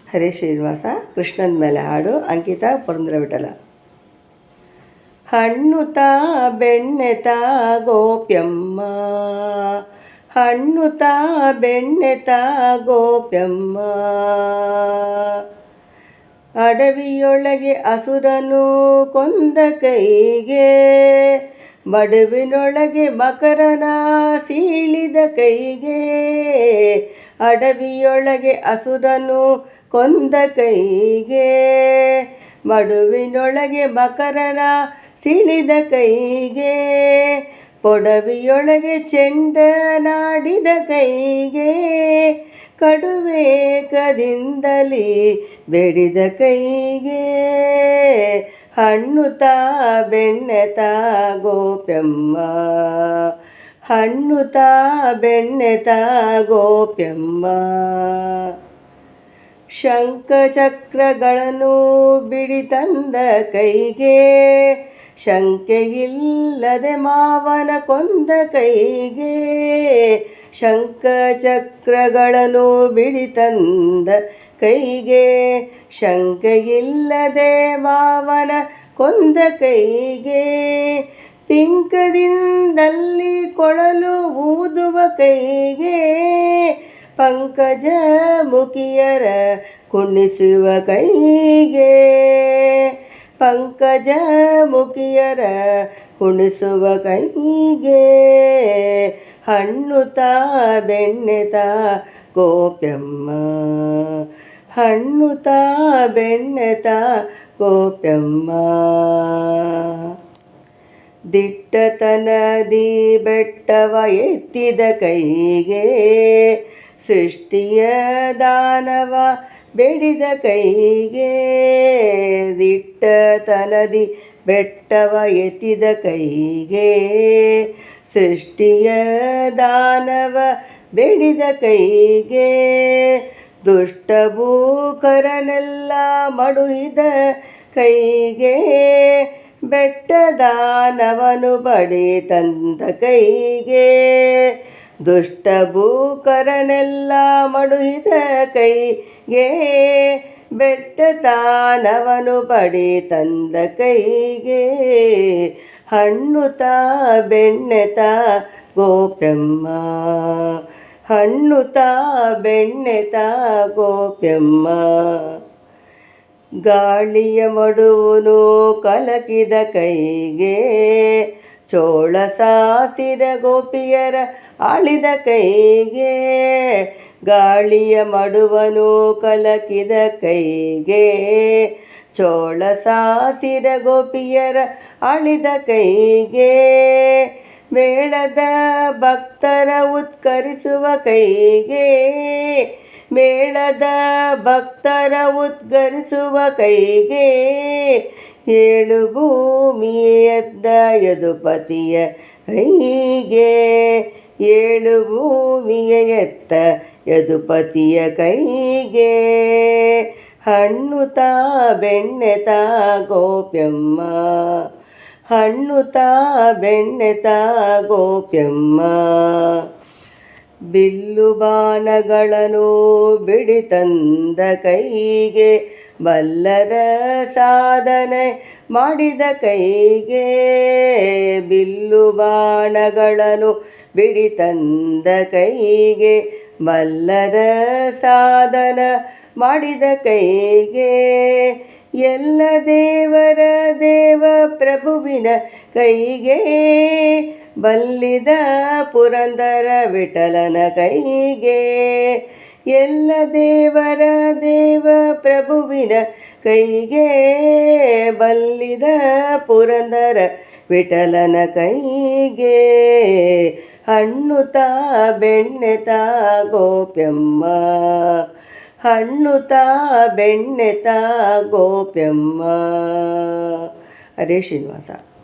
ಹರೇ ಶ್ರೀನಿವಾಸ. ಕೃಷ್ಣನ ಮೇಲೆ ಹಾಡು. ಅಂಕಿತಾ ಪುರಂದರ ವಿಠಲ. ಹಣ್ಣುತ್ತಾ ಬೆಣ್ಣೆತಾ ಗೋಪ್ಯಮ್ಮ, ಹಣ್ಣುತ್ತಾ ಬೆಣ್ಣೆತಾ ಗೋಪ್ಯಮ್ಮ, ಅಡವಿಯೊಳಗೆ ಅಸುರನು ಕೊಂದ ಕೈಗೆ, ಮಡುವಿನೊಳಗೆ ಮಕರನ ಸೀಳಿದ ಕೈಗೆ, ಅಡವಿಯೊಳಗೆ ಅಸುರನು ಕೊಂದ ಕೈಗೆ, ಮಡುವಿನೊಳಗೆ ಮಕರನ ಸೀಳಿದ ಕೈಗೆ, ಪೊಡವಿಯೊಳಗೆ ಚೆಂಡನಾಡಿದ ಕೈಗೆ, ಕಡುವೇಕದಿಂದಲೇ ಬೆಡಿದ ಕೈಗೆ, ಹಣ್ಣುತ್ತಾ ಬೆಣ್ಣೆತಾ ಗೋಪ್ಯಮ್ಮ, ಹಣ್ಣುತ್ತಾ ಬೆಣ್ಣೆತಾ ಗೋಪ್ಯಮ್ಮ, ಶಂಖಚಕ್ರಗಳನ್ನು ಬಿಡಿ ತಂದ ಕೈಗೆ, ಶಂಕೆಯಿಲ್ಲದೆ ಮಾವನ ಕೊಂದ ಕೈಗೆ, ಶಂಖಚಕ್ರಗಳನ್ನು ಬಿಡಿ ತಂದ ಕೈಗೆ, ಶಂಕೆಯಿಲ್ಲದೆ ಮಾವನ ಕೊಂದ ಕೈಗೆ, ಪಿಂಕದಿಂದಲ್ಲಿ ಕೊಳಲು ಊದುವ ಕೈಗೆ, ಪಂಕಜ ಮುಖಿಯರ ಕುಣಿಸುವ ಕೈಗೆ, ಪಂಕಜ ಮುಖಿಯರ ಕುಣಿಸುವ ಕೈಗೆ, ಹಣ್ಣುತ್ತಾ ಬೆಣ್ಣೆತಾ ಗೋಪ್ಯಮ್ಮ, ಹಣ್ಣುತ್ತಾ ಬೆಣ್ಣೆತಾ ಗೋಪ್ಯಮ್ಮ, ದಿಟ್ಟತನದಿ ಬೆಟ್ಟವ ಎತ್ತಿದ ಕೈಗೆ, ಸೃಷ್ಟಿಯ ದಾನವ ಬೆಡಿದ ಕೈಗೆ, ದಿಟ್ಟತನದಿ ಬೆಟ್ಟವ ಎತ್ತಿದ ಕೈಗೆ, ಸೃಷ್ಟಿಯ ದಾನವ ಬೆಡಿದ ಕೈಗೆ, ದುಷ್ಟಭೂಕರನೆಲ್ಲ ಮಡುಹಿದ ಕೈಗೆ, ಬೆಟ್ಟದಾನವನು ಬಡಿ ತಂದ ಕೈಗೆ, ದುಷ್ಟಭೂಕರನೆಲ್ಲ ಮಡುಹಿದ ಕೈಗೆ, ಬೆಟ್ಟದಾನವನು ಬಡಿ ತಂದ ಕೈಗೆ, ಹಣ್ಣುತ್ತಾ ಬೆಣ್ಣೆತಾ ಗೋಪ್ಯಮ್ಮ, ಹಣ್ಣುತ್ತಾ ಬೆಣ್ಣೆತಾ ಗೋಪ್ಯಮ್ಮ, ಗಾಳಿಯ ಮಡುವನು ಕಲಕಿದ ಕೈಗೆ, ಚೋಳ ಸಾಸಿರ ಗೋಪಿಯರ ಆಳಿದ ಕೈಗೆ, ಗಾಳಿಯ ಮಡುವನು ಕಲಕಿದ ಕೈಗೆ, ಚೋಳ ಸಾಸಿರ ಗೋಪಿಯರ ಆಳಿದ ಕೈಗೆ, ಮೇಳದ ಭಕ್ತರ ಉತ್ಕರಿಸುವ ಕೈಗೆ, ಮೇಳದ ಭಕ್ತರ ಉದ್ಗರಿಸುವ ಕೈಗೆ, ಏಳು ಭೂಮಿಯದ್ದ ಯದುಪತಿಯ ಕೈಗೆ, ಏಳು ಭೂಮಿಯ ಎತ್ತ ಯದುಪತಿಯ ಕೈಗೆ, ಹಣ್ಣುತ್ತಾ ಬೆಣ್ಣೆತಾ ಗೋಪ್ಯಮ್ಮ, ಹಣ್ಣುತ್ತಾ ಬೆಣ್ಣೆತಾ ಗೋಪ್ಯಮ್ಮ, ಬಿಲ್ಲು ಬಾಣಗಳನ್ನು ಬಿಡಿ ತಂದ ಕೈಗೆ, ಬಲ್ಲರ ಸಾಧನೆ ಮಾಡಿದ ಕೈಗೆ, ಬಿಲ್ಲು ಬಾಣಗಳನ್ನು ಬಿಡಿ ತಂದ ಕೈಗೆ, ಬಲ್ಲರ ಸಾಧನ ಮಾಡಿದ ಕೈಗೆ, ಎಲ್ಲ ದೇವರ ದೇವ ಪ್ರಭುವಿನ ಕೈಗೆ, ಬಲ್ಲಿದ ಪುರಂದರ ವಿಠಲನ ಕೈಗೆ, ಎಲ್ಲ ದೇವರ ದೇವ ಪ್ರಭುವಿನ ಕೈಗೆ, ಬಲ್ಲಿದ ಪುರಂದರ ವಿಠಲನ ಕೈಗೆ, ಹಣ್ಣುತ್ತಾ ಬೆಣ್ಣೆತಾ ಗೋಪ್ಯಮ್ಮ, ಹಣ್ಣುತ್ತಾ ಬೆಣ್ಣೆತಾ ಗೋಪ್ಯಮ್ಮ. ಹರೇ ಶ್ರೀನಿವಾಸ.